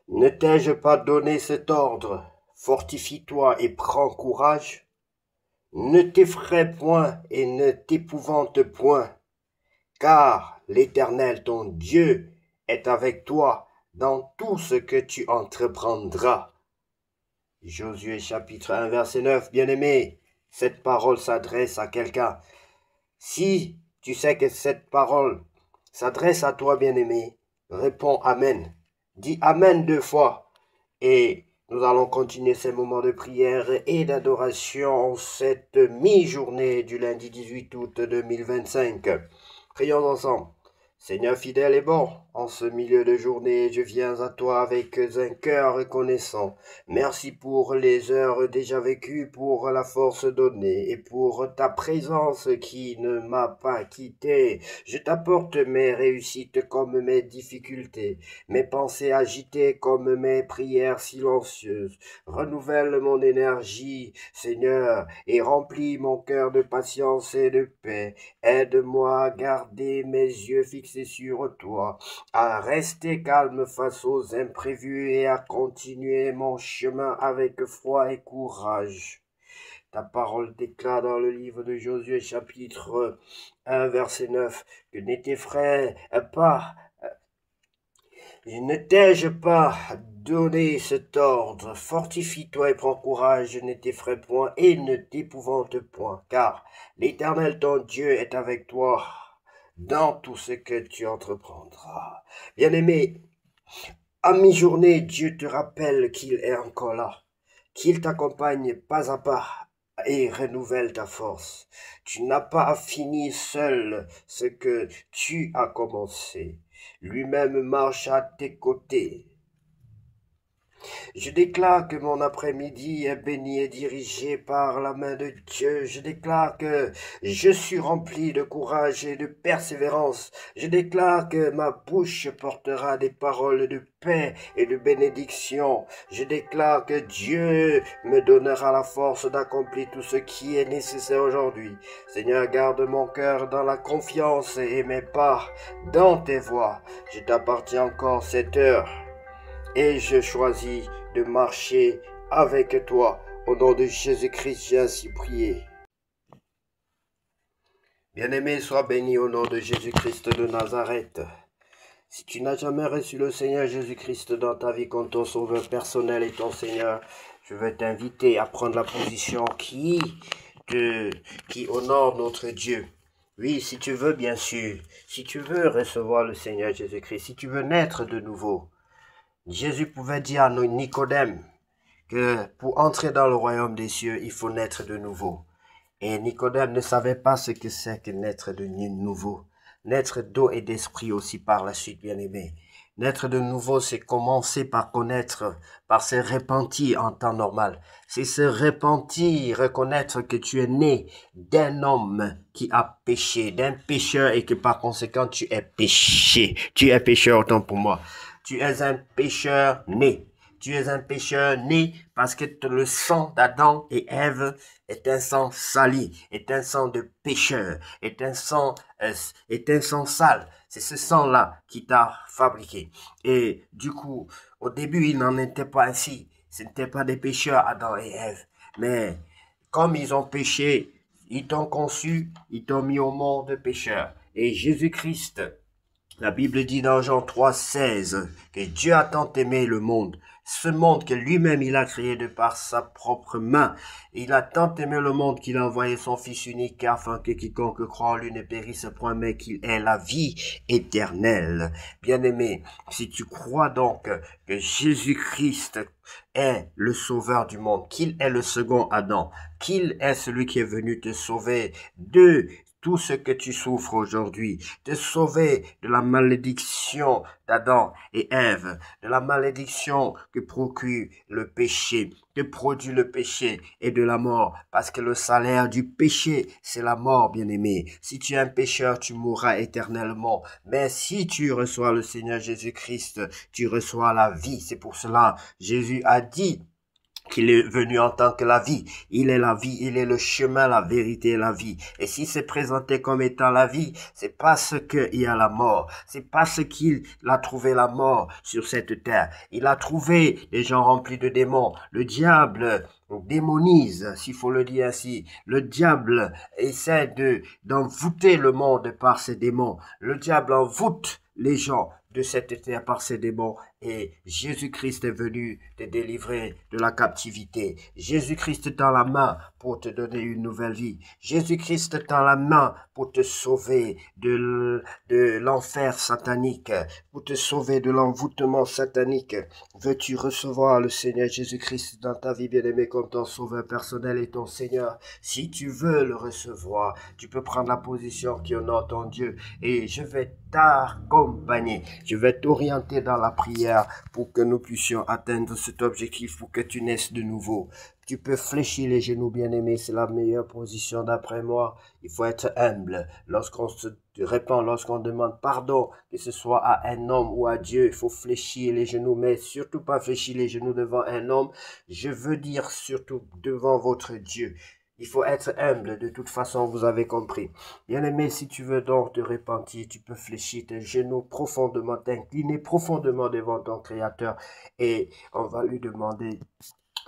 Ne t'ai-je pas donné cet ordre? Fortifie-toi et prends courage. Ne t'effraie point et ne t'épouvante point, car l'Éternel ton Dieu est avec toi dans tout ce que tu entreprendras. Josué chapitre 1 verset 9, bien-aimé, cette parole s'adresse à quelqu'un. Si tu sais que cette parole s'adresse à toi, bien-aimé, réponds Amen. Dis Amen 2 fois et nous allons continuer ces moments de prière et d'adoration cette mi-journée du lundi 18 août 2025. Prions ensemble. Seigneur fidèle et bon, en ce milieu de journée, je viens à toi avec un cœur reconnaissant. Merci pour les heures déjà vécues, pour la force donnée et pour ta présence qui ne m'a pas quitté. Je t'apporte mes réussites comme mes difficultés, mes pensées agitées comme mes prières silencieuses. Renouvelle mon énergie, Seigneur, et remplis mon cœur de patience et de paix. Aide-moi à garder mes yeux fixés sur toi, à rester calme face aux imprévus et à continuer mon chemin avec foi et courage. Ta parole déclare dans le livre de Josué chapitre 1 verset 9 que ne t'effraie pas, ne t'ai-je pas donné cet ordre, fortifie-toi et prends courage, ne t'effraie point et ne t'épouvante point, car l'Éternel ton Dieu est avec toi dans tout ce que tu entreprendras. Bien-aimé, à mi-journée, Dieu te rappelle qu'il est encore là, qu'il t'accompagne pas à pas et renouvelle ta force. Tu n'as pas à finir seul ce que tu as commencé. Lui-même marche à tes côtés. Je déclare que mon après-midi est béni et dirigé par la main de Dieu. Je déclare que je suis rempli de courage et de persévérance. Je déclare que ma bouche portera des paroles de paix et de bénédiction. Je déclare que Dieu me donnera la force d'accomplir tout ce qui est nécessaire aujourd'hui. Seigneur, garde mon cœur dans la confiance et mes pas dans tes voies. Je t'appartiens encore cette heure et je choisis de marcher avec toi. Au nom de Jésus-Christ, j'ai ainsi prié. Bien-aimé, sois béni au nom de Jésus-Christ de Nazareth. Si tu n'as jamais reçu le Seigneur Jésus-Christ dans ta vie comme ton sauveur personnel et ton Seigneur, je vais t'inviter à prendre la position qui honore notre Dieu. Oui, si tu veux, bien sûr, si tu veux recevoir le Seigneur Jésus-Christ, si tu veux naître de nouveau, Jésus pouvait dire à Nicodème que pour entrer dans le royaume des cieux, il faut naître de nouveau. Et Nicodème ne savait pas ce que c'est que naître de nouveau. Naître d'eau et d'esprit aussi par la suite, bien aimé. Naître de nouveau, c'est commencer par connaître, par se repentir en temps normal. C'est se repentir, reconnaître que tu es né d'un homme qui a péché, d'un pécheur et que par conséquent tu es péché. Tu es pécheur autant pour moi. Tu es un pécheur né. Tu es un pécheur né parce que le sang d'Adam et Ève est un sang sali, est un sang de pécheur, est un sang sale. C'est ce sang-là qui t'a fabriqué. Et du coup, au début, il n'en était pas ainsi. Ce n'étaient pas des pécheurs, Adam et Ève. Mais comme ils ont péché, ils t'ont conçu, ils t'ont mis au monde pécheur. Et Jésus-Christ, la Bible dit dans Jean 3,16 que Dieu a tant aimé le monde, ce monde que lui-même il a créé de par sa propre main. Il a tant aimé le monde qu'il a envoyé son Fils unique afin que quiconque croit en lui ne périsse point mais qu'il ait la vie éternelle. Bien-aimé, si tu crois donc que Jésus-Christ est le sauveur du monde, qu'il est le second Adam, qu'il est celui qui est venu te sauver de tout ce que tu souffres aujourd'hui, te sauver de la malédiction d'Adam et Ève, de la malédiction que procure le péché, que produit le péché et de la mort, parce que le salaire du péché, c'est la mort, bien-aimé. Si tu es un pécheur, tu mourras éternellement, mais si tu reçois le Seigneur Jésus-Christ, tu reçois la vie. C'est pour cela, Jésus a dit qu'il est venu en tant que la vie. Il est la vie, il est le chemin, la vérité et la vie. Et s'il s'est présenté comme étant la vie, c'est parce qu'il y a la mort. C'est parce qu'il a trouvé la mort sur cette terre. Il a trouvé des gens remplis de démons. Le diable démonise, s'il faut le dire ainsi. Le diable essaie d'envoûter le monde par ses démons. Le diable envoûte les gens de cette terre par ses démons, et Jésus-Christ est venu te délivrer de la captivité. Jésus-Christ tend la main pour te donner une nouvelle vie. Jésus-Christ tend la main pour te sauver de l'enfer satanique, pour te sauver de l'envoûtement satanique. Veux-tu recevoir le Seigneur Jésus-Christ dans ta vie, bien-aimé, comme ton sauveur personnel et ton Seigneur? Si tu veux le recevoir, tu peux prendre la position qui honore ton Dieu, et je vais t'accompagner. Je vais t'orienter dans la prière pour que nous puissions atteindre cet objectif, pour que tu naisses de nouveau. Tu peux fléchir les genoux, bien-aimé, c'est la meilleure position d'après moi. Il faut être humble. Lorsqu'on se répand, lorsqu'on demande pardon, que ce soit à un homme ou à Dieu, il faut fléchir les genoux, mais surtout pas fléchir les genoux devant un homme. Je veux dire surtout devant votre Dieu. Il faut être humble, de toute façon, vous avez compris. Bien-aimé, si tu veux donc te repentir, tu peux fléchir tes genoux profondément, t'incliner profondément devant ton Créateur, et on va lui demander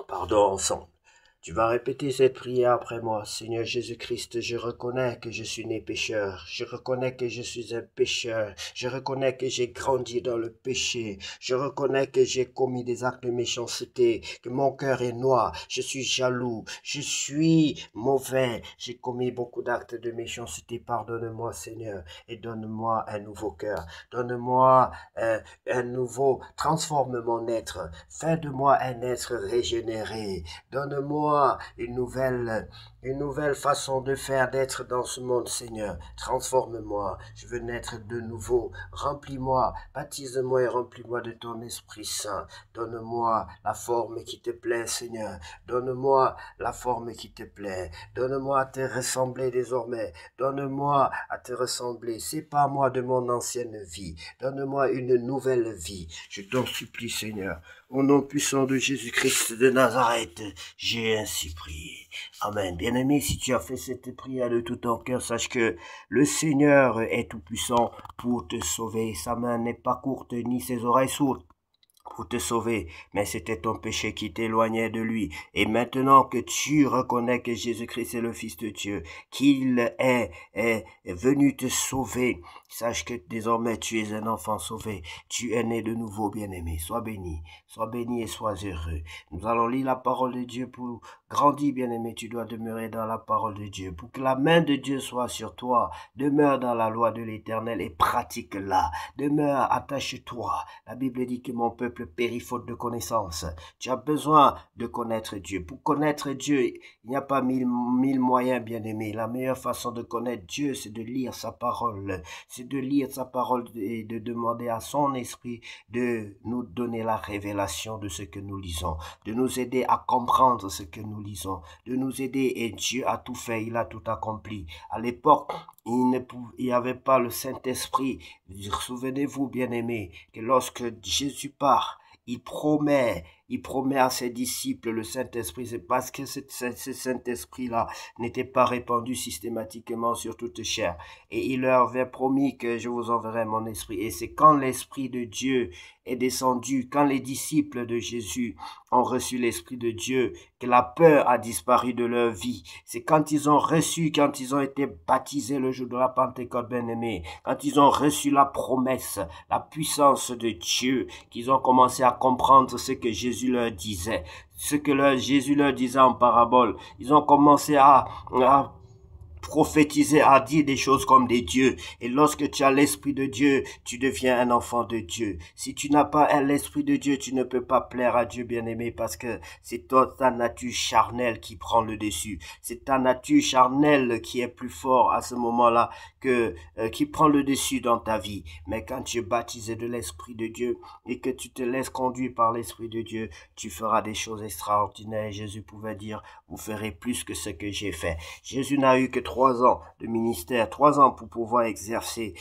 pardon ensemble. Tu vas répéter cette prière après moi. Seigneur Jésus-Christ, je reconnais que je suis né pécheur. Je reconnais que je suis un pécheur. Je reconnais que j'ai grandi dans le péché. Je reconnais que j'ai commis des actes de méchanceté, que mon cœur est noir. Je suis jaloux. Je suis mauvais. J'ai commis beaucoup d'actes de méchanceté. Pardonne-moi, Seigneur, et donne-moi un nouveau cœur. Donne-moi un nouveau... Transforme mon être. Fais de moi un être régénéré. Donne-moi une nouvelle façon de faire, d'être dans ce monde, Seigneur. Transforme-moi. Je veux naître de nouveau. Remplis-moi, baptise-moi et remplis-moi de ton Esprit Saint. Donne-moi la forme qui te plaît, Seigneur. Donne-moi la forme qui te plaît. Donne-moi à te ressembler désormais. Donne-moi à te ressembler. Sépare-moi de mon ancienne vie. Donne-moi une nouvelle vie. Je t'en supplie, Seigneur. Au nom puissant de Jésus-Christ de Nazareth, j'ai ainsi prié. Amen. Bien-aimé, si tu as fait cette prière de tout ton cœur, sache que le Seigneur est tout-puissant pour te sauver. Sa main n'est pas courte, ni ses oreilles sourdes pour te sauver, mais c'était ton péché qui t'éloignait de lui. Et maintenant que tu reconnais que Jésus-Christ est le Fils de Dieu, qu'il est venu te sauver, sache que désormais tu es un enfant sauvé. Tu es né de nouveau, bien-aimé. Sois béni et sois heureux. Nous allons lire la parole de Dieu pour grandir, bien-aimé. Tu dois demeurer dans la parole de Dieu. Pour que la main de Dieu soit sur toi, demeure dans la loi de l'Éternel et pratique-la. Demeure, attache-toi. La Bible dit que mon peuple périt faute de connaissance. Tu as besoin de connaître Dieu. Pour connaître Dieu, il n'y a pas mille moyens, bien-aimé. La meilleure façon de connaître Dieu, c'est de lire sa parole. C'est de lire sa parole et de demander à son esprit de nous donner la révélation de ce que nous lisons, de nous aider à comprendre ce que nous lisons, de nous aider, et Dieu a tout fait, il a tout accompli. À l'époque, il n'y avait pas le Saint-Esprit. Souvenez-vous, bien-aimés, que lorsque Jésus part, il promet à ses disciples le Saint-Esprit. C'est parce que ce Saint-Esprit-là n'était pas répandu systématiquement sur toute chair. Et il leur avait promis que je vous enverrai mon esprit. Et c'est quand l'Esprit de Dieu est descendu, quand les disciples de Jésus ont reçu l'Esprit de Dieu, que la peur a disparu de leur vie. C'est quand ils ont été baptisés le jour de la Pentecôte, bien-aimés, quand ils ont reçu la promesse, la puissance de Dieu, qu'ils ont commencé à comprendre ce que Jésus leur disait, Jésus leur disait en parabole. Ils ont commencé à prophétiser, à dire des choses comme des dieux. Et lorsque tu as l'Esprit de Dieu, tu deviens un enfant de Dieu. Si tu n'as pas l'Esprit de Dieu, tu ne peux pas plaire à Dieu, bien-aimé, parce que c'est ta nature charnelle qui prend le dessus. C'est ta nature charnelle qui est plus fort à ce moment-là, qui prend le dessus dans ta vie. Mais quand tu es baptisé de l'Esprit de Dieu et que tu te laisses conduire par l'Esprit de Dieu, tu feras des choses extraordinaires. Jésus pouvait dire, vous ferez plus que ce que j'ai fait. Jésus n'a eu que 3 3 ans de ministère, 3 ans pour pouvoir exercer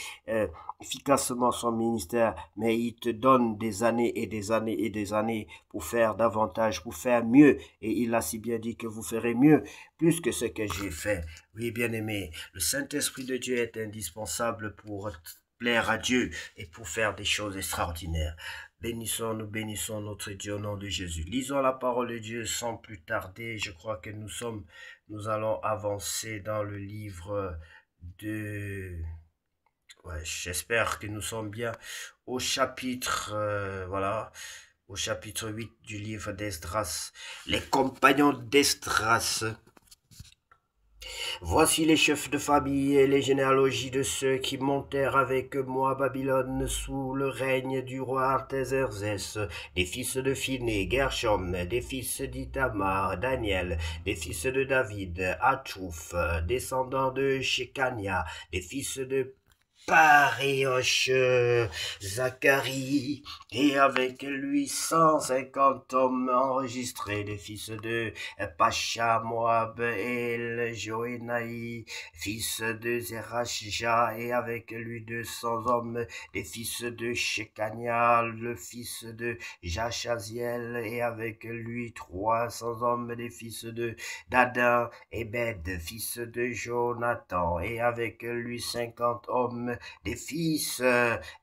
efficacement son ministère, mais il te donne des années et des années et des années pour faire davantage, pour faire mieux. Et il a si bien dit que vous ferez mieux, plus que ce que j'ai fait. Oui, bien-aimé, le Saint-Esprit de Dieu est indispensable pour plaire à Dieu et pour faire des choses extraordinaires. Bénissons notre Dieu au nom de Jésus. Lisons la parole de Dieu sans plus tarder. Je crois que nous allons avancer dans le livre de... Ouais, j'espère que nous sommes bien au chapitre, voilà, au chapitre 8 du livre d'Esdras. Les compagnons d'Esdras. Voici les chefs de famille et les généalogies de ceux qui montèrent avec moi à Babylone sous le règne du roi Artaxerxès, des fils de Phiné, Gershom, des fils d'Ithamar, Daniel, des fils de David, Atchouf, descendants de Shekania, des fils de Parioche, Zacharie, et avec lui 150 hommes enregistrés, des fils de Pacha, Moab, El, Joénaï, fils de Zerachja, et avec lui 200 hommes, des fils de Shekania, le fils de Jachaziel, et avec lui 300 hommes, des fils de Dadin, Ebed, fils de Jonathan, et avec lui 50 hommes, des fils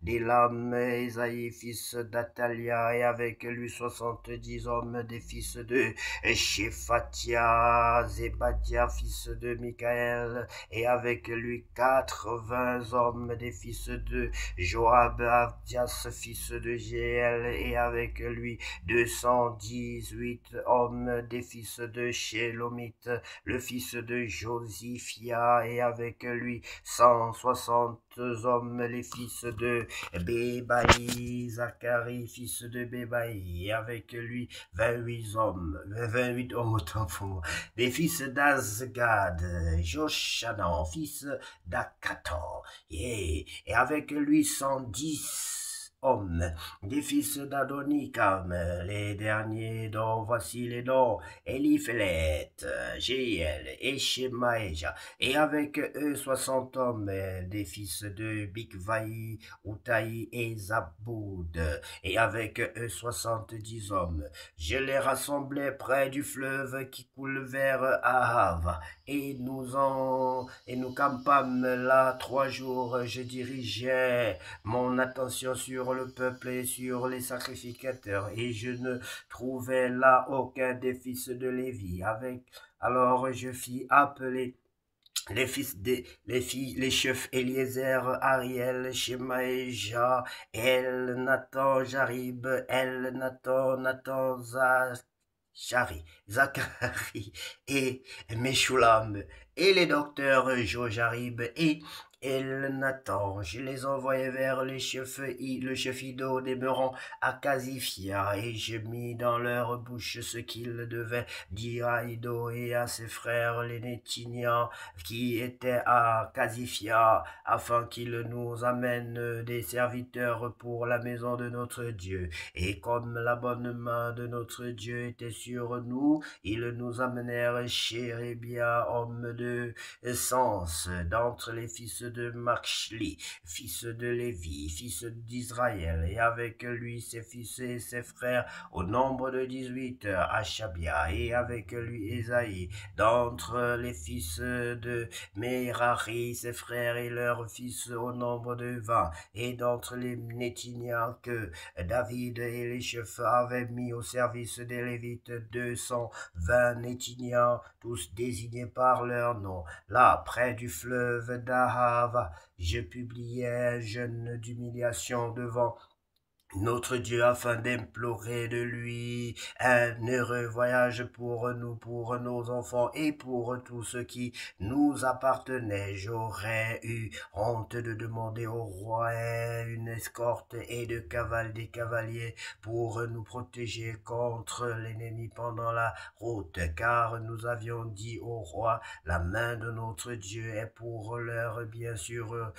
d'Élam, Esaïe, fils d'Atalia, et avec lui 70 hommes, des fils de Shephatia, Zebadia, fils de Michaël, et avec lui 80 hommes, des fils de Joab, Abdias, fils de Jéel, et avec lui 218 hommes, des fils de Shélomite, le fils de Josiphia, et avec lui 160 hommes, les fils de Bébaï, Zacharie, fils de Bébaï, et avec lui 28 hommes autant pour moi, des fils d'Azgad, Joshanan, fils d'Akatan, et avec lui 110 hommes, des fils d'Adonikam, les derniers dont voici les noms, Eliphelet, Jéel et Shemaéja, et avec eux 60 hommes, des fils de Bigvaï, Outaï et Zaboud, et avec eux 70 hommes. Je les rassemblai près du fleuve qui coule vers Ahava, et nous campâmes là 3 jours. Je dirigeais mon attention sur le peuple et sur les sacrificateurs, et je ne trouvais là aucun des fils de Lévi. Alors je fis appeler les chefs Eliezer, Ariel, Shemaéja, El, Nathan, Jarib, El, Nathan, Zacharie et Meshulam, et les docteurs Jojarib et Nathan. Je les envoyai vers le chef Ido demeurant à Casifia, et je mis dans leur bouche ce qu'ils devaient dire à Ido et à ses frères les Nétiniens qui étaient à Casifia, afin qu'ils nous amènent des serviteurs pour la maison de notre Dieu. Et comme la bonne main de notre Dieu était sur nous, ils nous amenèrent chez Rébia, homme de sens, d'entre les fils de Machli, fils de Lévi, fils d'Israël, et avec lui ses fils et ses frères, au nombre de 18, Achabia, et avec lui Esaïe, d'entre les fils de Merari, ses frères et leurs fils, au nombre de 20, et d'entre les Nétiniens que David et les chefs avaient mis au service des Lévites, 220 Nétiniens, tous désignés par leur nom. Là, près du fleuve d'Ahava, je publiai un jeûne d'humiliation devant notre Dieu, afin d'implorer de lui un heureux voyage pour nous, pour nos enfants et pour tout ce qui nous appartenait. J'aurais eu honte de demander au roi une escorte et des cavaliers pour nous protéger contre l'ennemi pendant la route, car nous avions dit au roi, la main de notre Dieu est pour leur bien sur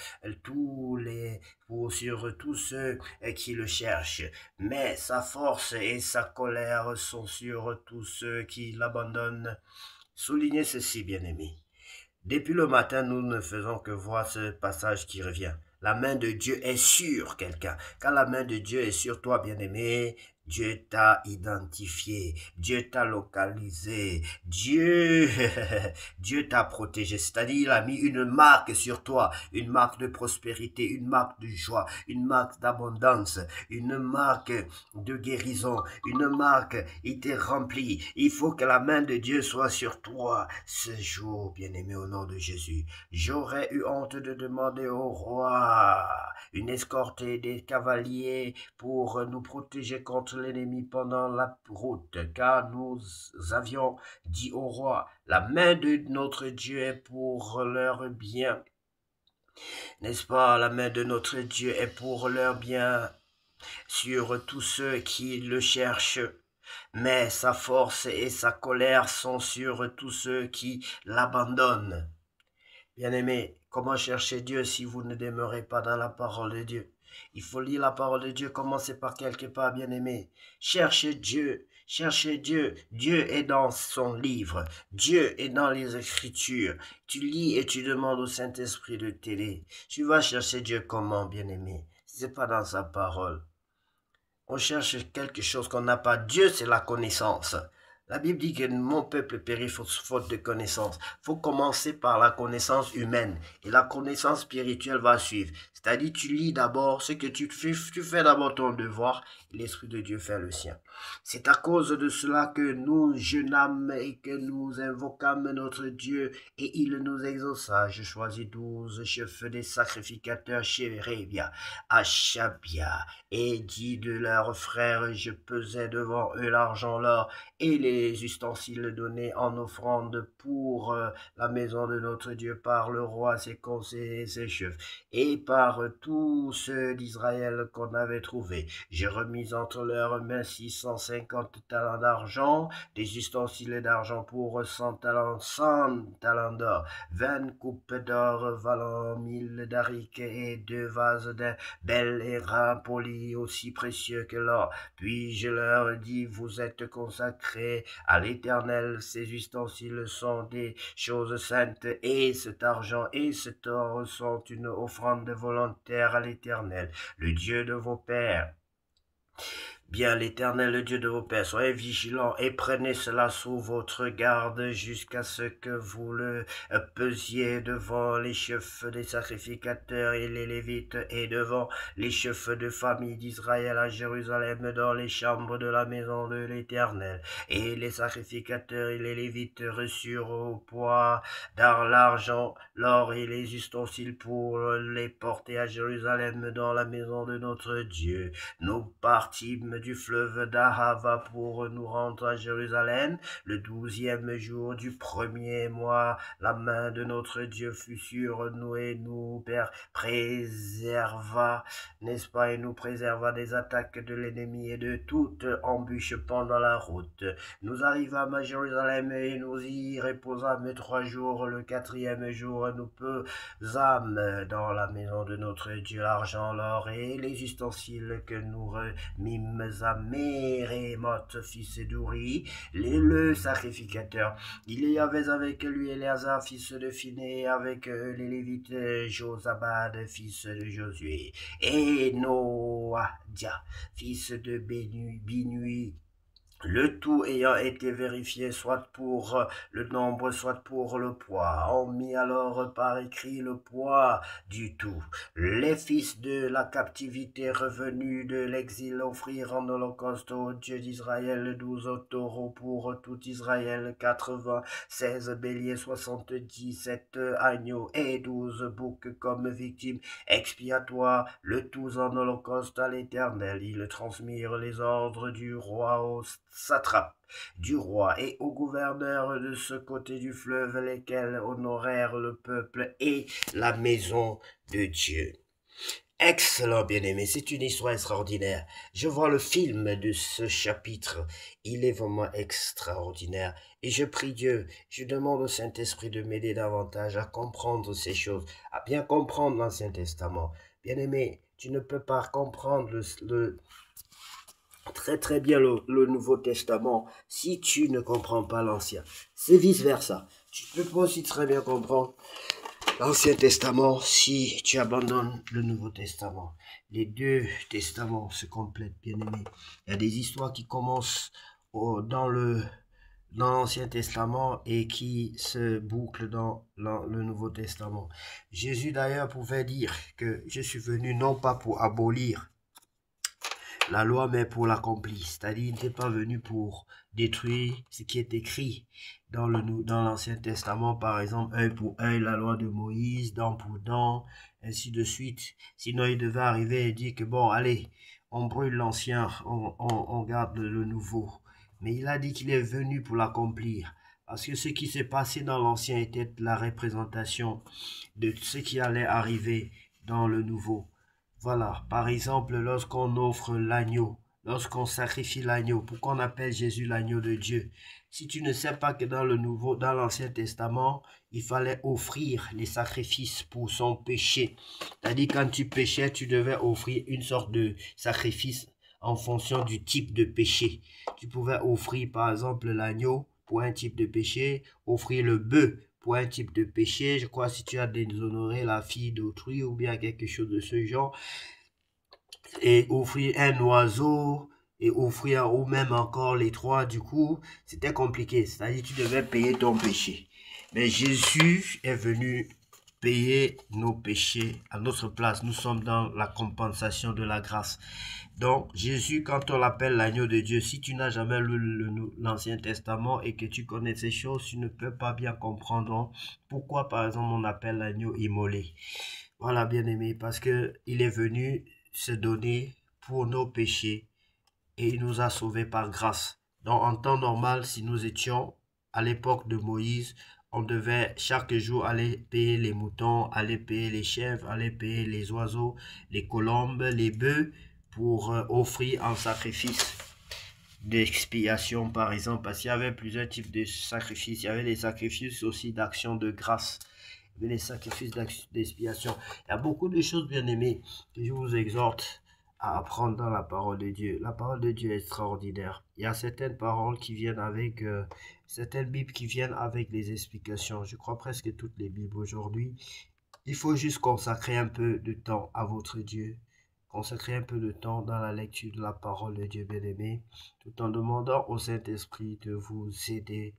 sur tous ceux qui le cherchent, mais sa force et sa colère sont sur tous ceux qui l'abandonnent. Soulignez ceci, bien-aimés. Depuis le matin, nous ne faisons que voir ce passage qui revient. La main de Dieu est sur quelqu'un. Quand la main de Dieu est sur toi, bien-aimé, Dieu t'a identifié, Dieu t'a localisé, Dieu, Dieu t'a protégé. C'est-à-dire, il a mis une marque sur toi, une marque de prospérité, une marque de joie, une marque d'abondance, une marque de guérison, une marque, il t'est rempli. Il faut que la main de Dieu soit sur toi ce jour, bien-aimé, au nom de Jésus. J'aurais eu honte de demander au roi une escorte et des cavaliers pour nous protéger contre l'ennemi pendant la route, car nous avions dit au roi, la main de notre Dieu est pour leur bien. N'est-ce pas? La main de notre Dieu est pour leur bien sur tous ceux qui le cherchent. Mais sa force et sa colère sont sur tous ceux qui l'abandonnent. Bien-aimé, comment chercher Dieu si vous ne demeurez pas dans la parole de Dieu? Il faut lire la parole de Dieu, commencez par quelque part, bien-aimé. Cherchez Dieu, cherchez Dieu. Dieu est dans son livre, Dieu est dans les Écritures. Tu lis et tu demandes au Saint-Esprit de t'aider. Tu vas chercher Dieu comment, bien-aimé? Si ce n'est pas dans sa parole. On cherche quelque chose qu'on n'a pas. Dieu, c'est la connaissance. La Bible dit que mon peuple périt faute de connaissance. Il faut commencer par la connaissance humaine et la connaissance spirituelle va suivre. C'est-à-dire, tu lis d'abord ce que tu fais d'abord ton devoir et l'Esprit de Dieu fait le sien. C'est à cause de cela que nous jeûnâmes et que nous invoquâmes notre Dieu et il nous exauça. Je choisis 12 chefs des sacrificateurs chez Rébia, à Chabia, et dit de leurs frères, je pesais devant eux l'argent, l'or et les ustensiles donnés en offrande pour la maison de notre Dieu par le roi, ses conseillers et ses chefs, et par tous ceux d'Israël qu'on avait trouvés. J'ai remis entre leurs mains 650 talents d'argent, des ustensiles d'argent pour 100 talents d'or, 20 coupes d'or valant 1000 darics et 2 vases d'un bel airain poli aussi précieux que l'or. Puis je leur dis, vous êtes consacrés à l'Éternel, ces ustensiles sont des choses saintes, et cet argent et cet or sont une offrande volontaire à l'Éternel, le Dieu de vos pères. Bien, l'Éternel, le Dieu de vos pères, soyez vigilants et prenez cela sous votre garde jusqu'à ce que vous le pesiez devant les chefs des sacrificateurs et les Lévites et devant les chefs de famille d'Israël à Jérusalem dans les chambres de la maison de l'Éternel. Et les sacrificateurs et les Lévites reçurent au poids l'argent, l'or et les ustensiles pour les porter à Jérusalem dans la maison de notre Dieu. Nous partîmes du fleuve d'Ahava pour nous rendre à Jérusalem. Le 12e jour du premier mois, la main de notre Dieu fut sur nous et nous préserva, n'est-ce pas, et nous préserva des attaques de l'ennemi et de toute embûche pendant la route. Nous arrivâmes à Jérusalem et nous y reposâmes 3 jours. Le 4e jour, nous pesâmes dans la maison de notre Dieu l'argent, l'or et les ustensiles que nous remîmes à Mérémoth, fils d'Ouri, le sacrificateur. Il y avait avec lui Éléazar, fils de Phiné, avec les Lévites, Josabad, fils de Josué, et Noadia, fils de Binui, le tout ayant été vérifié soit pour le nombre, soit pour le poids. On mit alors par écrit le poids du tout. Les fils de la captivité revenus de l'exil offrirent en holocauste au Dieu d'Israël 12 taureaux pour tout Israël, 96 béliers, 77 agneaux et 12 boucs comme victimes expiatoires, le tout en holocauste à l'Éternel. Ils transmirent les ordres du roi au satrape du roi et aux gouverneurs de ce côté du fleuve, lesquels honorèrent le peuple et la maison de Dieu. Excellent, bien-aimé, c'est une histoire extraordinaire. Je vois le film de ce chapitre, il est vraiment extraordinaire. Et je prie Dieu, je demande au Saint-Esprit de m'aider davantage à comprendre ces choses, à bien comprendre l'Ancien Testament. Bien-aimé, tu ne peux pas comprendre très bien le Nouveau Testament si tu ne comprends pas l'Ancien. C'est vice-versa. Tu peux aussi très bien comprendre l'Ancien Testament si tu abandonnes le Nouveau Testament. Les deux testaments se complètent, bien aimés. Il y a des histoires qui commencent dans l'Ancien Testament et qui se bouclent dans le Nouveau Testament. Jésus d'ailleurs pouvait dire que je suis venu non pas pour abolir la loi, mais pour l'accomplir. C'est-à-dire, il n'était pas venu pour détruire ce qui est écrit dans l'Ancien Testament, par exemple, œil pour œil, la loi de Moïse, dent pour dent, ainsi de suite. Sinon, il devait arriver et dire que, bon, allez, on brûle l'ancien, on garde le nouveau. Mais il a dit qu'il est venu pour l'accomplir. Parce que ce qui s'est passé dans l'ancien était la représentation de ce qui allait arriver dans le nouveau. Voilà, par exemple, lorsqu'on offre l'agneau, lorsqu'on sacrifie l'agneau, pourquoi on appelle Jésus l'agneau de Dieu? Si tu ne sais pas que dans l'Ancien Testament, il fallait offrir les sacrifices pour son péché. C'est-à-dire, quand tu péchais, tu devais offrir une sorte de sacrifice en fonction du type de péché. Tu pouvais offrir, par exemple, l'agneau pour un type de péché, offrir le bœuf pour un type de péché, je crois, si tu as déshonoré la fille d'autrui ou bien quelque chose de ce genre, et offrir un oiseau, et offrir, ou même encore les trois, du coup, c'était compliqué, c'est-à-dire tu devais payer ton péché. Mais Jésus est venu payer nos péchés à notre place. Nous sommes dans la compensation de la grâce. Donc, Jésus, quand on l'appelle l'agneau de Dieu, si tu n'as jamais lu l'Ancien Testament et que tu connais ces choses, tu ne peux pas bien comprendre pourquoi, par exemple, on appelle l'agneau immolé. Voilà, bien aimé, parce que il est venu se donner pour nos péchés et il nous a sauvés par grâce. Donc, en temps normal, si nous étions à l'époque de Moïse, on devait chaque jour aller payer les moutons, aller payer les chèvres, aller payer les oiseaux, les colombes, les bœufs, pour offrir un sacrifice d'expiation, par exemple, parce qu'il y avait plusieurs types de sacrifices. Il y avait les sacrifices aussi d'action de grâce, il y avait les sacrifices d'expiation. Il y a beaucoup de choses, bien aimées, que je vous exhorte à apprendre dans la parole de Dieu. La parole de Dieu est extraordinaire. Il y a certaines paroles qui viennent avec, certaines Bibles qui viennent avec les explications. Je crois presque toutes les Bibles aujourd'hui. Il faut juste consacrer un peu de temps à votre Dieu. Consacrer un peu de temps dans la lecture de la parole de Dieu bien-aimé, tout en demandant au Saint-Esprit de vous aider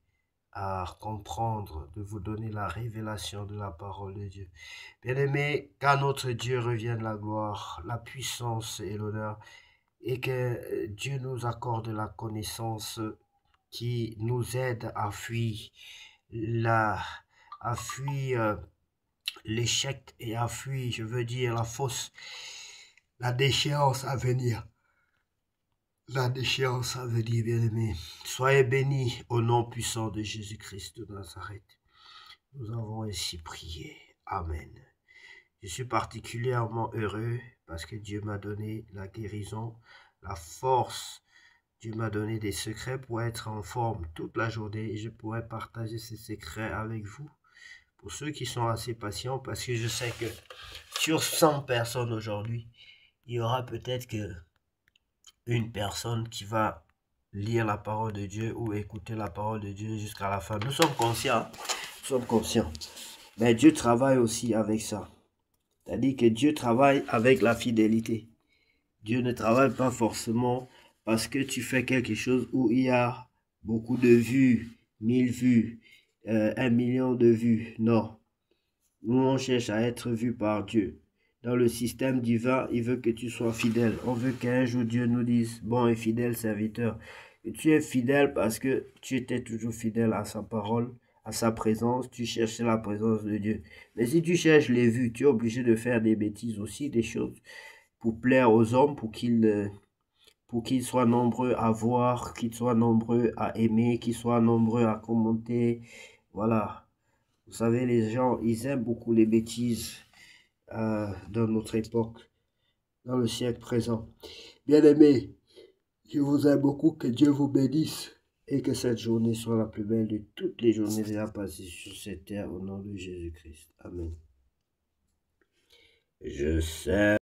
à comprendre, de vous donner la révélation de la parole de Dieu. Bien-aimé, qu'à notre Dieu revienne la gloire, la puissance et l'honneur, et que Dieu nous accorde la connaissance qui nous aide à fuir l'échec et à fuir, je veux dire, la déchéance à venir. La déchéance à venir, bien-aimés. Soyez bénis au nom puissant de Jésus-Christ de Nazareth. Nous avons ainsi prié. Amen. Je suis particulièrement heureux parce que Dieu m'a donné la guérison, la force. Dieu m'a donné des secrets pour être en forme toute la journée et je pourrais partager ces secrets avec vous. Pour ceux qui sont assez patients, parce que je sais que sur 100 personnes aujourd'hui, il y aura peut-être que une personne qui va lire la parole de Dieu ou écouter la parole de Dieu jusqu'à la fin. Nous sommes conscients. Nous sommes conscients. Mais Dieu travaille aussi avec ça. C'est-à-dire que Dieu travaille avec la fidélité. Dieu ne travaille pas forcément parce que tu fais quelque chose où il y a beaucoup de vues, 1000 vues, 1 million de vues. Non. Nous, on cherche à être vu par Dieu. Dans le système divin, il veut que tu sois fidèle. On veut qu'un jour Dieu nous dise, bon et fidèle serviteur. Et tu es fidèle parce que tu étais toujours fidèle à sa parole, à sa présence. Tu cherchais la présence de Dieu. Mais si tu cherches les vues, tu es obligé de faire des bêtises aussi, des choses pour plaire aux hommes, pour qu'ils soient nombreux à voir, qu'ils soient nombreux à aimer, qu'ils soient nombreux à commenter. Voilà. Vous savez, les gens, ils aiment beaucoup les bêtises dans notre époque, dans le siècle présent. Bien-aimés, je vous aime beaucoup, que Dieu vous bénisse et que cette journée soit la plus belle de toutes les journées déjà passées sur cette terre au nom de Jésus-Christ. Amen. Je sais.